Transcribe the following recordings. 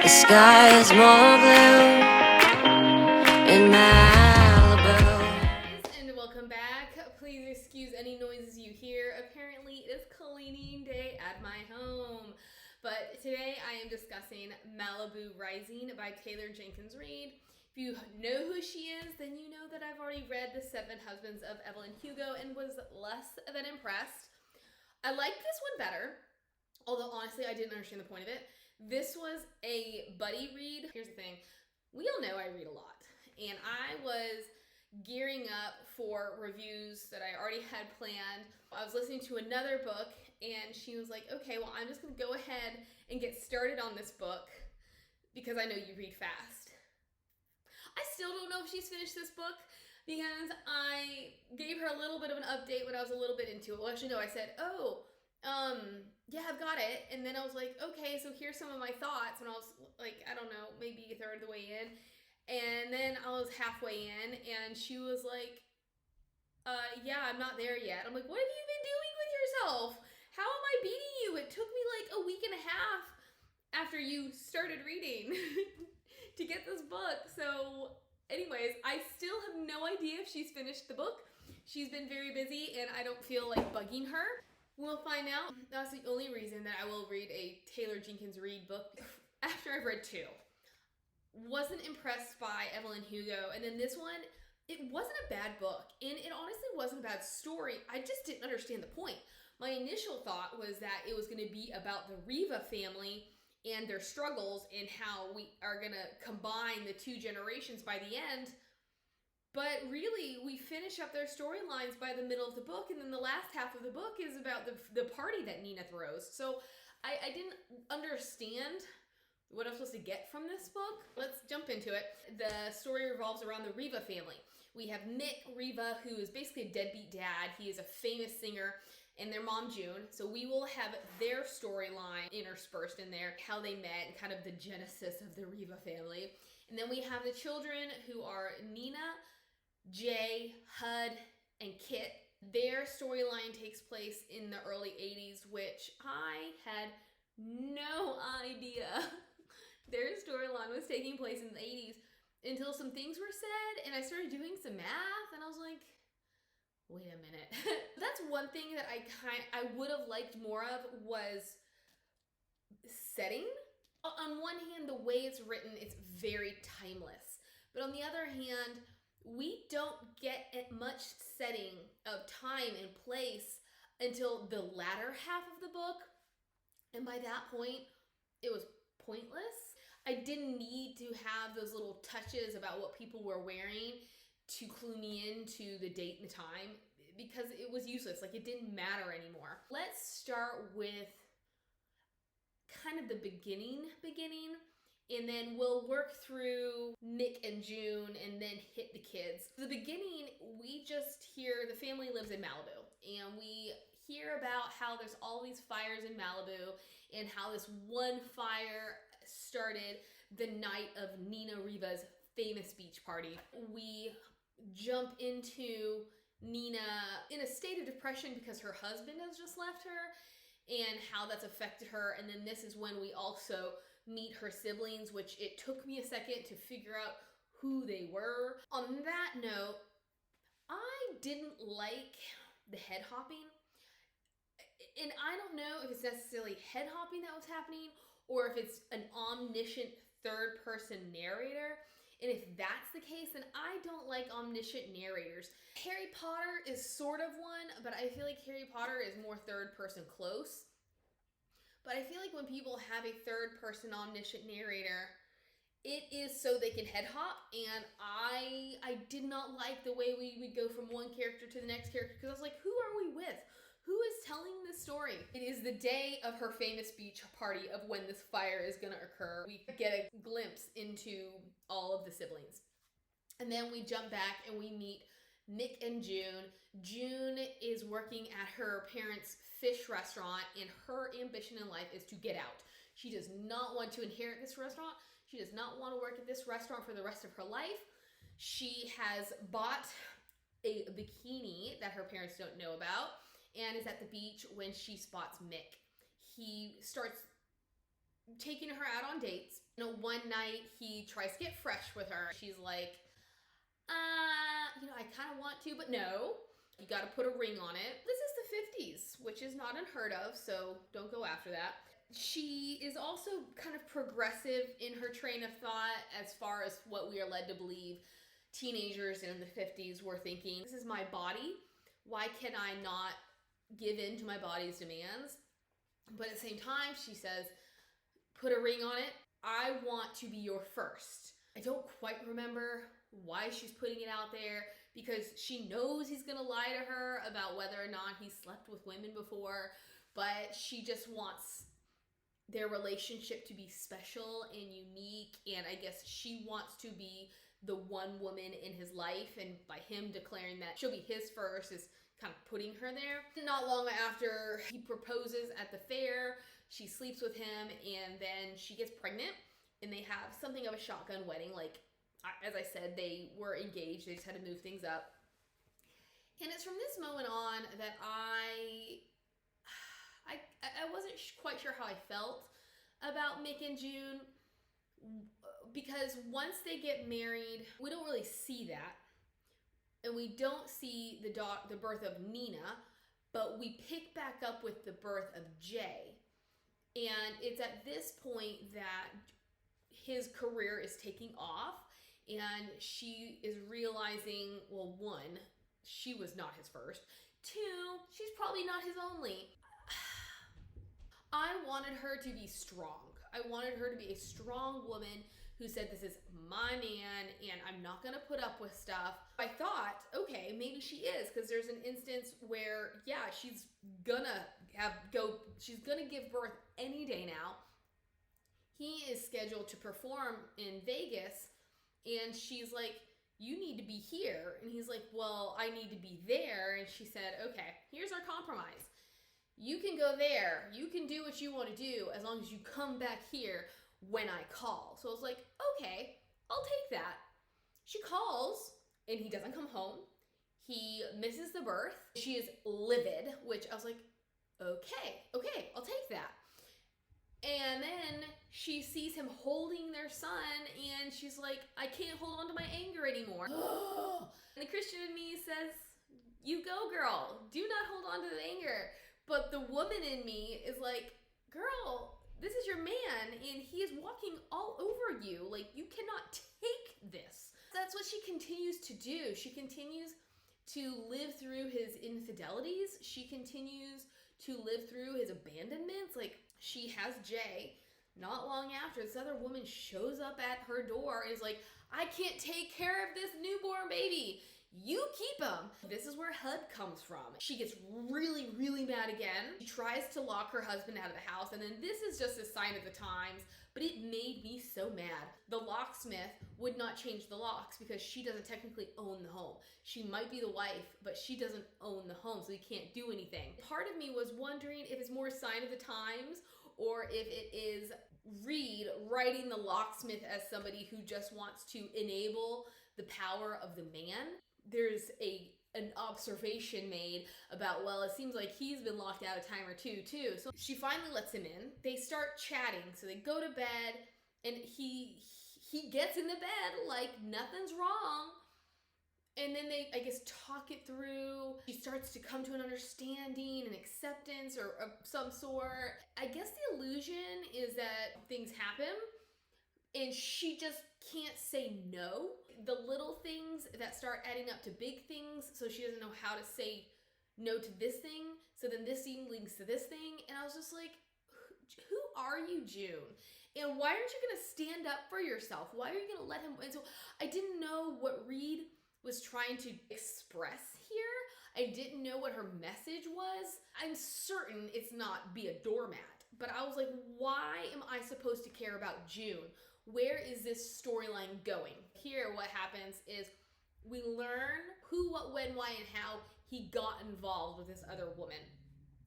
The sky is more blue in Malibu. And welcome back. Please excuse any noises you hear. Apparently it is cleaning day at my home. But today I am discussing Malibu Rising by Jenkins Reid. If you know who she is, then you know that I've already read The Seven Husbands of Evelyn Hugo and was less than impressed. I liked this one better, although honestly I didn't understand the point of it. This was a buddy read. Here's the thing. We all know I read a lot, and I was gearing up for reviews that I already had planned. I was listening to another book, and she was like, okay, well, I'm just going to go ahead and get started on this book because I know you read fast. I still don't know if she's finished this book because I gave her a little bit of an update when I was a little bit into it. Well, actually, no, I said, yeah, I've got it. And then I was like, okay, so here's some of my thoughts. And I was like, I don't know, maybe a third of the way in. And then I was halfway in, and she was like, yeah, I'm not there yet. I'm like, what have you been doing with yourself? How am I beating you? It took me like a week and a half after you started reading to get this book. So anyways, I still have no idea if she's finished the book. She's been very busy, and I don't feel like bugging her. We'll find out. That's the only reason that I will read a Jenkins Reid book after I've read two. Wasn't impressed by Evelyn Hugo. And then this one, it wasn't a bad book. And it honestly wasn't a bad story. I just didn't understand the point. My initial thought was that it was going to be about the Riva family and their struggles and how we are going to combine the two generations by the end. But really, we finish up their storylines by the middle of the book, and then the last half of the book is about the party that Nina throws. So I didn't understand what I'm supposed to get from this book. Let's jump into it. The story revolves around the Riva family. We have Nina Riva, who is basically a deadbeat dad. He is a famous singer, and their mom, June. So we will have their storyline interspersed in there, how they met, and kind of the genesis of the Riva family. And then we have the children, who are Nina, Jay, Hud, and Kit. Their storyline takes place in the early 80s, which I had no idea their storyline was taking place in the 80s until some things were said and I started doing some math and I was like, wait a minute. That's one thing that I would have liked more of was setting. On one hand, the way it's written, it's very timeless. But on the other hand, we don't get much setting of time and place until the latter half of the book. And by that point, it was pointless. I didn't need to have those little touches about what people were wearing to clue me into the date and the time because it was useless. Like, it didn't matter anymore. Let's start with kind of the beginning. And then we'll work through Nick and June and then hit the kids. The beginning, we just hear the family lives in Malibu. And we hear about how there's all these fires in Malibu and how this one fire started the night of Nina Riva's famous beach party. We jump into Nina in a state of depression because her husband has just left her and how that's affected her. And then this is when we also meet her siblings, which it took me a second to figure out who they were. On that note, I didn't like the head hopping. And I don't know if it's necessarily head hopping that was happening or if it's an omniscient third person narrator. And if that's the case, then I don't like omniscient narrators. Harry Potter is sort of one, but I feel like Harry Potter is more third person close. But I feel like when people have a third-person omniscient narrator, it is so they can head hop, and I did not like the way we would go from one character to the next character, because I was like, who are we with? Who is telling this story? It is the day of her famous beach party of when this fire is gonna occur. We get a glimpse into all of the siblings. And then we jump back and we meet Nick and June. June is working at her parents' fish restaurant, and her ambition in life is to get out. She does not want to inherit this restaurant. She does not want to work at this restaurant for the rest of her life. She has bought a bikini that her parents don't know about and is at the beach when she spots Mick. He starts taking her out on dates. One night he tries to get fresh with her. She's like, I kind of want to, but no. You got to put a ring on it. This is the 50s, which is not unheard of, so don't go after that. She is also kind of progressive in her train of thought as far as what we are led to believe teenagers in the 50s were thinking. This is my body. Why can I not give in to my body's demands? But at the same time, she says, put a ring on it. I want to be your first. I don't quite remember why she's putting it out there, because she knows he's gonna lie to her about whether or not he slept with women before, but she just wants their relationship to be special and unique, and I guess she wants to be the one woman in his life, and by him declaring that she'll be his first is kind of putting her there. Not long after he proposes at the fair, she sleeps with him, and then she gets pregnant, and they have something of a shotgun wedding. Like, as I said, they were engaged, they just had to move things up. And it's from this moment on that I wasn't quite sure how I felt about Mick and June, because once they get married, we don't really see that. And we don't see the birth of Nina, but we pick back up with the birth of Jay. And it's at this point that his career is taking off, and she is realizing, well, one, she was not his first. Two, she's probably not his only. I wanted her to be strong. I wanted her to be a strong woman who said, this is my man and I'm not gonna put up with stuff. I thought, okay, maybe she is, because there's an instance where, yeah, she's gonna give birth any day now. He is scheduled to perform in Vegas, and she's like, you need to be here. And he's like, well, I need to be there. And she said, okay, here's our compromise. You can go there. You can do what you want to do as long as you come back here when I call. So I was like, okay, I'll take that. She calls, and he doesn't come home. He misses the birth. She is livid, which I was like, okay, I'll take that. And then she sees him holding their son, and she's like, I can't hold on to my anger anymore. And the Christian in me says, you go, girl. Do not hold on to the anger. But the woman in me is like, girl, this is your man, and he is walking all over you. Like, you cannot take this. That's what she continues to do. She continues to live through his infidelities. She continues to live through his abandonments. Like, she has Jay. Not long after, this other woman shows up at her door and is like, I can't take care of this newborn baby. You keep him. This is where HUD comes from. She gets really, really mad again. She tries to lock her husband out of the house, and then this is just a sign of the times, but it made me so mad. The locksmith would not change the locks because she doesn't technically own the home. She might be the wife, but she doesn't own the home, so he can't do anything. Part of me was wondering if it's more a sign of the times or if it is Reid writing the locksmith as somebody who just wants to enable the power of the man. There's an observation made about, well, it seems like he's been locked out a time or two too. So she finally lets him in. They start chatting. So they go to bed, and he gets in the bed like nothing's wrong. And then they, I guess, talk it through. She starts to come to an understanding and acceptance or of some sort. I guess the illusion is that things happen and she just can't say no. The little things that start adding up to big things, so she doesn't know how to say no to this thing. So then this thing links to this thing. And I was just like, who are you, June? And why aren't you going to stand up for yourself? Why are you going to let him? And so I didn't know what Reid was trying to express here. I didn't know what her message was. I'm certain it's not be a doormat, but I was like, why am I supposed to care about June? Where is this storyline going? Here, what happens is we learn who, what, when, why, and how he got involved with this other woman.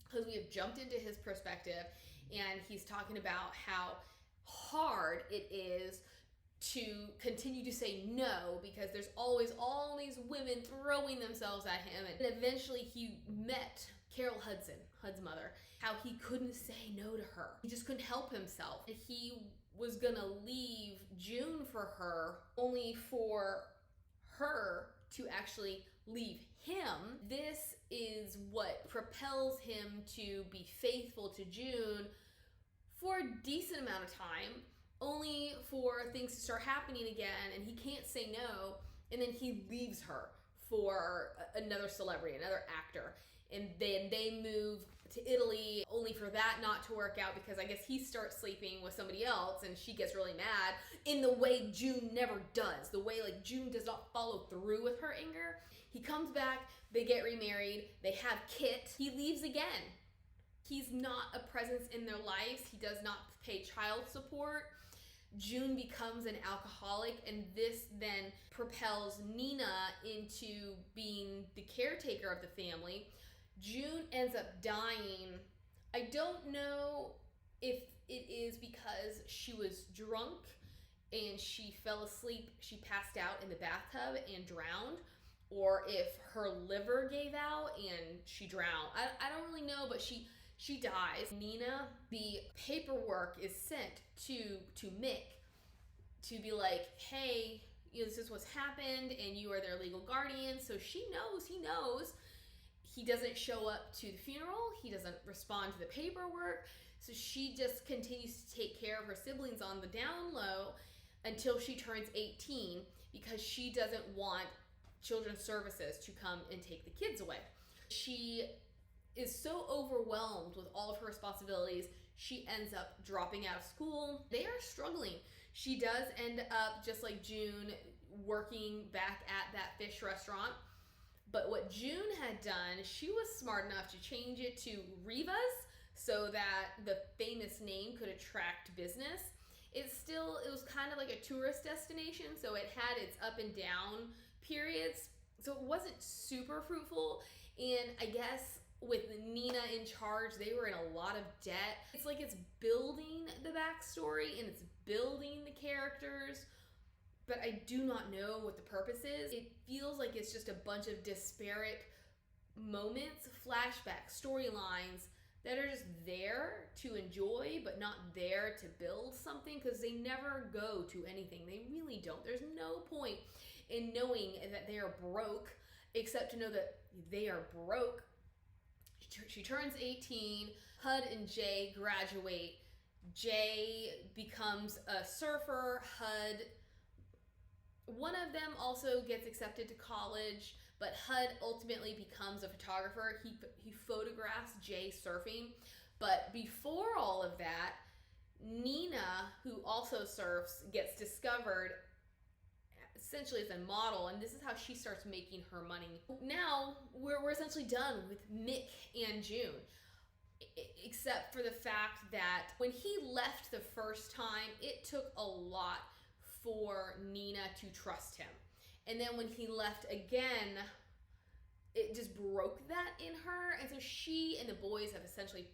Because we have jumped into his perspective, and he's talking about how hard it is to continue to say no because there's always all these women throwing themselves at him. And eventually he met Carol Hudson, Hud's mother, how he couldn't say no to her. He just couldn't help himself. And he was gonna leave June for her, only for her to actually leave him. This is what propels him to be faithful to June for a decent amount of time, only for things to start happening again, and he can't say no, and then he leaves her for another celebrity, another actor. And then they move to Italy, only for that not to work out, because I guess he starts sleeping with somebody else and she gets really mad in the way June never does. The way like June does not follow through with her anger. He comes back, they get remarried, they have Kit. He leaves again. He's not a presence in their lives. He does not pay child support. June becomes an alcoholic, and this then propels Nina into being the caretaker of the family. June ends up dying. I don't know if it is because she was drunk and she fell asleep, she passed out in the bathtub and drowned, or if her liver gave out and she drowned. I don't really know, but she dies. Nina, the paperwork is sent to Mick to be like, hey, this is what's happened and you are their legal guardian. So he knows. He doesn't show up to the funeral. He doesn't respond to the paperwork. So she just continues to take care of her siblings on the down low until she turns 18, because she doesn't want children's services to come and take the kids away. She is so overwhelmed with all of her responsibilities, she ends up dropping out of school. They are struggling. She does end up, just like June, working back at that fish restaurant. But what June had done, she was smart enough to change it to Rivas so that the famous name could attract business. It was kind of like a tourist destination, so it had its up and down periods. So it wasn't super fruitful. And I guess with Nina in charge, they were in a lot of debt. It's like it's building the backstory and it's building the characters, but I do not know what the purpose is. It feels like it's just a bunch of disparate moments, flashbacks, storylines that are just there to enjoy, but not there to build something, because they never go to anything. They really don't. There's no point in knowing that they are broke, except to know that they are broke. She turns 18, Hud and Jay graduate. Jay becomes a surfer. One of them also gets accepted to college, but Hud ultimately becomes a photographer. He photographs Jay surfing. But before all of that, Nina, who also surfs, gets discovered essentially as a model, and this is how she starts making her money. Now, we're essentially done with Mick and June, except for the fact that when he left the first time, it took a lot for Nina to trust him. And then when he left again, it just broke that in her. And so she and the boys have essentially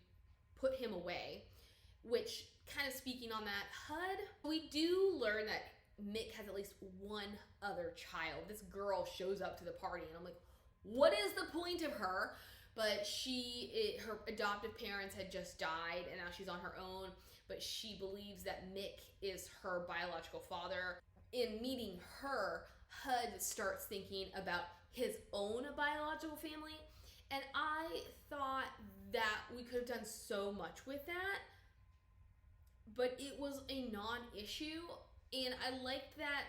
put him away, which, kind of speaking on that, Hud, we do learn that Mick has at least one other child. This girl shows up to the party and I'm like, what is the point of her? But her adoptive parents had just died and now she's on her own, but she believes that Mick is her biological father. In meeting her, Hud starts thinking about his own biological family, and I thought that we could have done so much with that, but it was a non-issue, and I liked that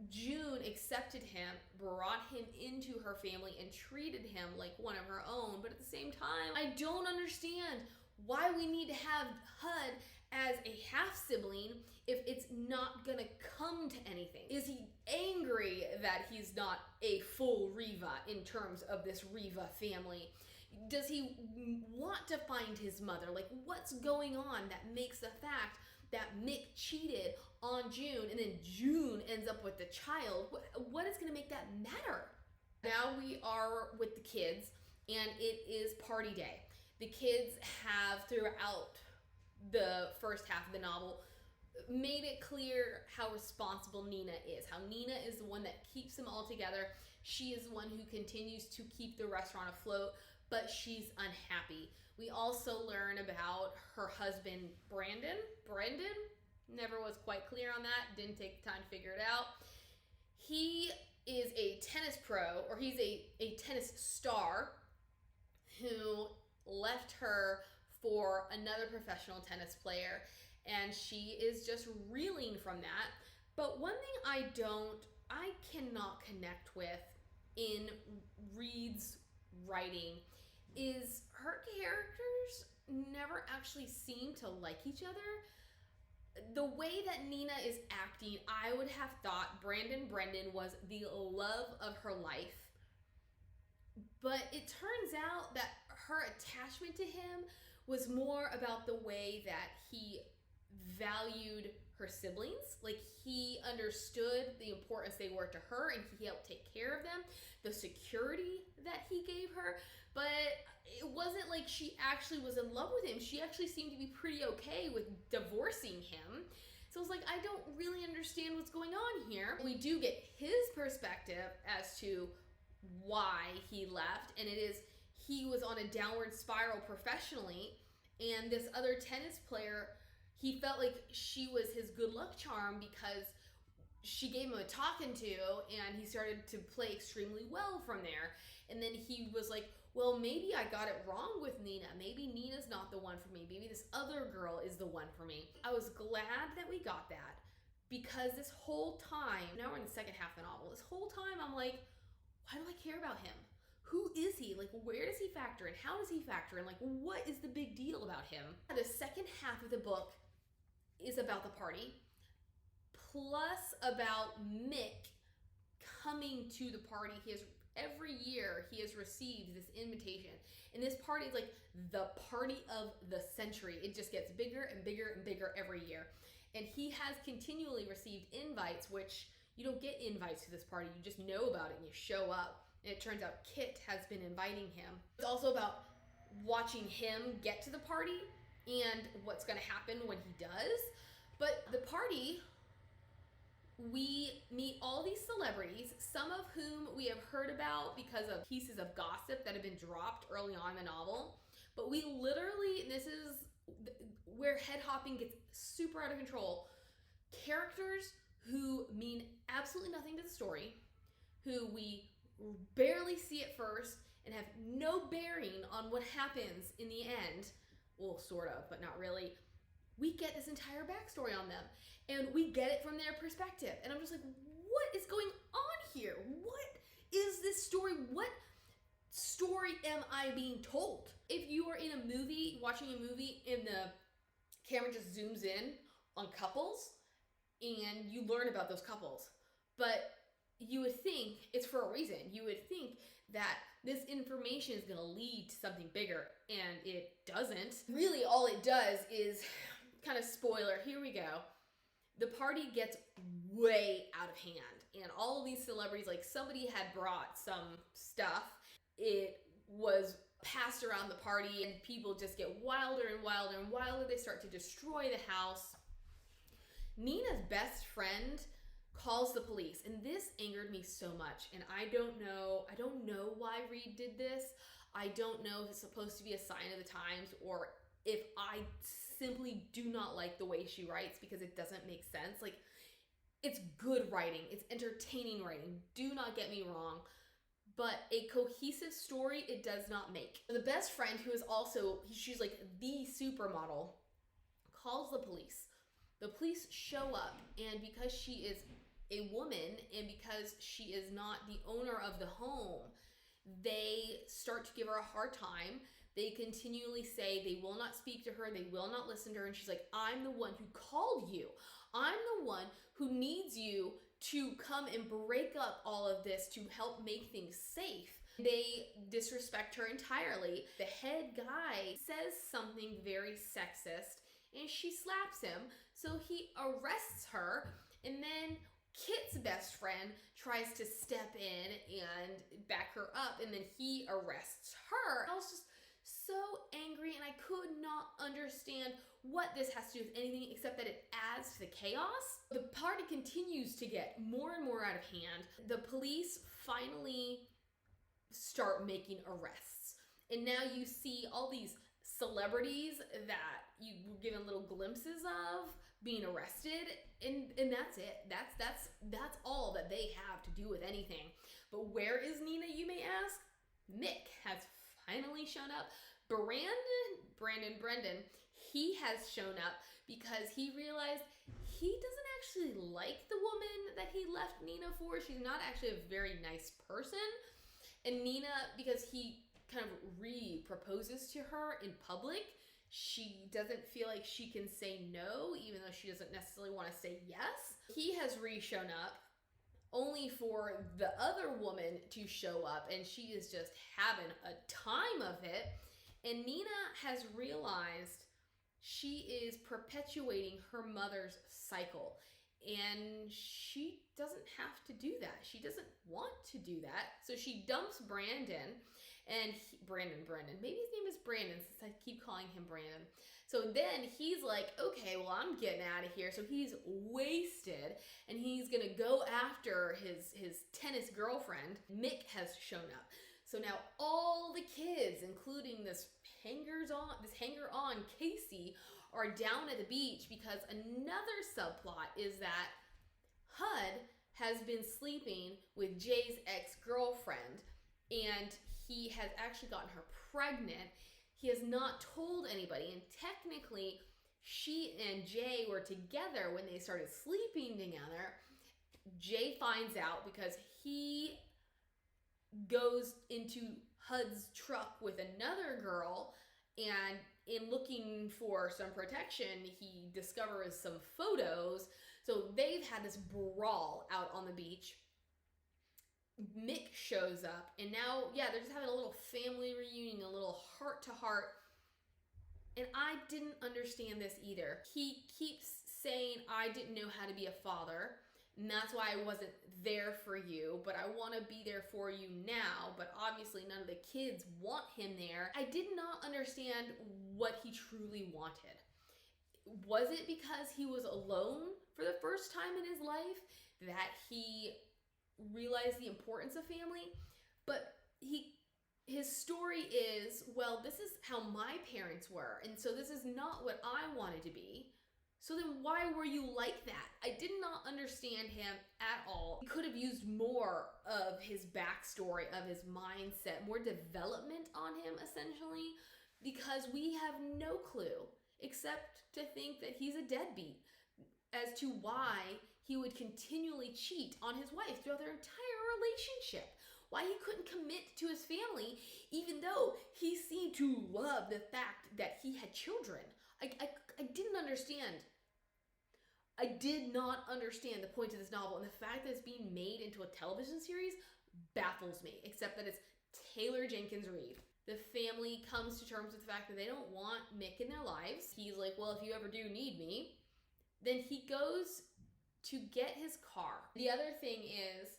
June accepted him, brought him into her family, and treated him like one of her own. But at the same time, I don't understand why we need to have Hud as a half-sibling if it's not gonna come to anything. Is he angry that he's not a full Riva in terms of this Riva family? Does he want to find his mother? Like, what's going on that makes the fact that Mick cheated on June and then June ends up with the child? What is gonna make that matter? Now we are with the kids and it is party day. The kids have, throughout the first half of the novel, made it clear how responsible Nina is. How Nina is the one that keeps them all together. She is the one who continues to keep the restaurant afloat. but she's unhappy. We also learn about her husband, Brendan, never was quite clear on that, didn't take the time to figure it out. He is a tennis pro, or he's a tennis star who left her for another professional tennis player, and she is just reeling from that. But one thing I cannot connect with in Reid's writing is her characters never actually seem to like each other. The way that Nina is acting, I would have thought Brendan was the love of her life. But it turns out that her attachment to him was more about the way that he valued her siblings. Like, he understood the importance they were to her, and he helped take care of them, the security that he gave her. But it wasn't like she actually was in love with him. She actually seemed to be pretty okay with divorcing him. So I was like, I don't really understand what's going on here. We do get his perspective as to why he left, and it is he was on a downward spiral professionally, and this other tennis player, he felt like she was his good luck charm because she gave him a talking to, and he started to play extremely well from there. And then he was like, well, maybe I got it wrong with Nina. Maybe Nina's not the one for me. Maybe this other girl is the one for me. I was glad that we got that, because this whole time, now we're in the second half of the novel, this whole time I'm like, why do I care about him? Who is he? Like, where does he factor in? How does he factor in? Like, what is the big deal about him? The second half of the book is about the party, plus about Mick coming to the party. Every year he has received this invitation, and this party is like the party of the century. It just gets bigger and bigger and bigger every year, and he has continually received invites, which you don't get invites to this party. You just know about it and you show up. And it turns out Kit has been inviting him. It's also about watching him get to the party and what's going to happen when he does. But the party, we meet all these celebrities, some of whom we have heard about because of pieces of gossip that have been dropped early on in the novel. But we literally, this is where head hopping gets super out of control, characters who mean absolutely nothing to the story, who we barely see at first and have no bearing on what happens in the end. Well, sort of, but not really. We get this entire backstory on them, and we get it from their perspective. And I'm just like, what is going on here? What is this story? What story am I being told? If you are in a movie, watching a movie, and the camera just zooms in on couples, and you learn about those couples, but you would think it's for a reason. You would think that this information is going to lead to something bigger, and it doesn't. Really, all it does is, kind of spoiler, here we go. The party gets way out of hand, and all of these celebrities, like, somebody had brought some stuff. It was passed around the party, and people just get wilder and wilder and wilder. They start to destroy the house. Nina's best friend calls the police, and this angered me so much, and I don't know why Reid did this. I don't know if it's supposed to be a sign of the times, or if I simply do not like the way she writes, because it doesn't make sense. Like, it's good writing, it's entertaining writing, do not get me wrong, but a cohesive story it does not make. The best friend, who is also, she's like the supermodel, calls the police. The police show up, and because she is a woman, and because she is not the owner of the home, they start to give her a hard time. They continually say they will not speak to her, they will not listen to her, and she's like, I'm the one who called you. I'm the one who needs you to come and break up all of this to help make things safe. They disrespect her entirely. The head guy says something very sexist, and she slaps him, so he arrests her, and then Kit's best friend tries to step in and back her up, and then he arrests her. I was just so angry, and I could not understand what this has to do with anything except that it adds to the chaos. The party continues to get more and more out of hand. The police finally start making arrests, And now you see all these celebrities that you were given little glimpses of being arrested, and that's it. That's all that they have to do with anything. But where is Nina, you may ask? Mick has finally shown up. Brendan, he has shown up because he realized he doesn't actually like the woman that he left Nina for. She's not actually a very nice person. And Nina, because he kind of re-proposes to her in public, she doesn't feel like she can say no, even though she doesn't necessarily want to say yes. He has shown up only for the other woman to show up, and she is just having a time of it. And Nina has realized she is perpetuating her mother's cycle, and she doesn't have to do that. She doesn't want to do that. So she dumps Brandon, and Brandon, maybe his name is Brandon since I keep calling him Brandon. So then he's like, okay, well, I'm getting out of here. So he's wasted, and he's gonna go after his tennis girlfriend. Mick has shown up. So now all the kids, including this hanger-on Casey, are down at the beach because another subplot is that Hud has been sleeping with Jay's ex-girlfriend, and he has actually gotten her pregnant. He has not told anybody, and technically she and Jay were together when they started sleeping together. Jay finds out because he goes into Hud's truck with another girl, and in looking for some protection, he discovers some photos. So they've had this brawl out on the beach. Mick shows up, and now, they're just having a little family reunion, a little heart-to-heart. And I didn't understand this either. He keeps saying, I didn't know how to be a father, and that's why I wasn't there for you, but I want to be there for you now. But obviously none of the kids want him there. I did not understand what he truly wanted. Was it because he was alone for the first time in his life that he realized the importance of family? But his story is, well, this is how my parents were, and so this is not what I wanted to be. So then why were you like that? I did not understand him at all. He could have used more of his backstory, of his mindset, more development on him, essentially, because we have no clue except to think that he's a deadbeat as to why he would continually cheat on his wife throughout their entire relationship. Why he couldn't commit to his family, even though he seemed to love the fact that he had children. I didn't understand. I did not understand the point of this novel, and the fact that it's being made into a television series baffles me, except that it's Taylor Jenkins Reid. The family comes to terms with the fact that they don't want Mick in their lives. He's like, well, if you ever do need me. Then he goes to get his car. The other thing is,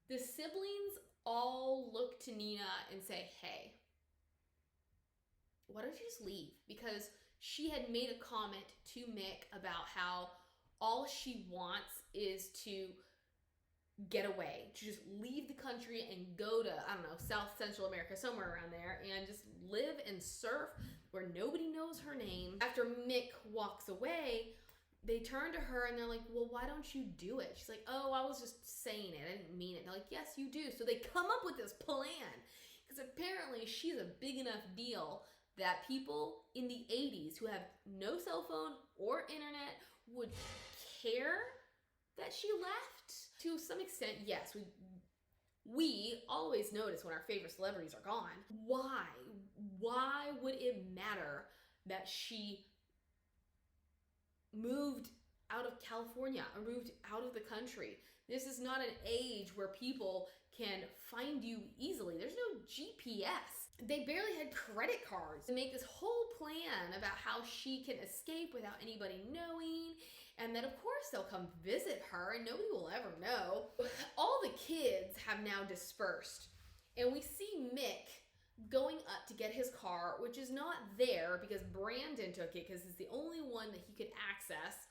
the siblings all look to Nina and say, hey, why don't you just leave? Because she had made a comment to Mick about how all she wants is to get away, to just leave the country and go to, I don't know, South Central America, somewhere around there, and just live and surf where nobody knows her name. After Mick walks away, they turn to her and they're like, well, why don't you do it? She's like, oh, I was just saying it. I didn't mean it. They're like, yes, you do. So they come up with this plan because apparently she's a big enough deal that people in the 80s who have no cell phone or internet would care that she left. To some extent, yes, we always notice when our favorite celebrities are gone. Why? Why would it matter that she moved out of California or moved out of the country? This is not an age where people can find you easily. There's no GPS. They barely had credit cards to make this whole plan about how she can escape without anybody knowing, and then of course they'll come visit her and nobody will ever know. All the kids have now dispersed, and we see Mick going up to get his car, which is not there because Brandon took it because it's the only one that he could access,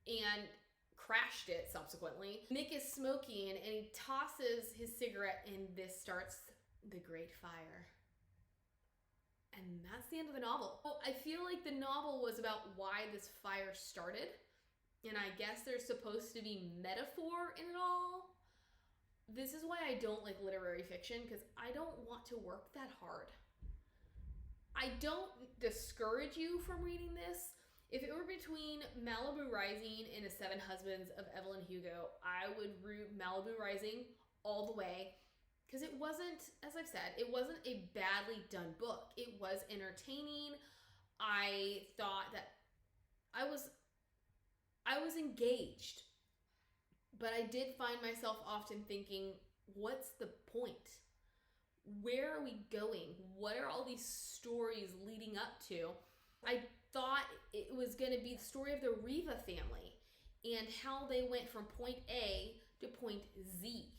and crashed it subsequently. Mick is smoking and he tosses his cigarette, and this starts the Great Fire. And that's the end of the novel. Well, I feel like the novel was about why this fire started, and I guess there's supposed to be metaphor in it all. This is why I don't like literary fiction, because I don't want to work that hard. I don't discourage you from reading this. If it were between Malibu Rising and A Seven Husbands of Evelyn Hugo, I would root Malibu Rising all the way, because it wasn't, as I've said, it wasn't a badly done book. It was entertaining. I thought that I was engaged, but I did find myself often thinking, what's the point? Where are we going? What are all these stories leading up to? I thought it was going to be the story of the Riva family and how they went from point A to point Z.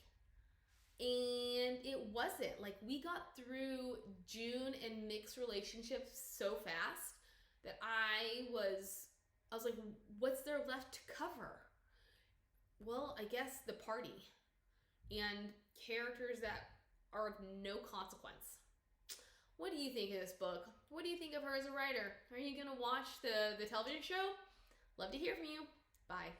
And it wasn't. Like, we got through June and Nick's relationship so fast that I was like, what's there left to cover? Well, I guess the party and characters that are of no consequence. What do you think of this book? What do you think of her as a writer? Are you going to watch the television show? Love to hear from you. Bye.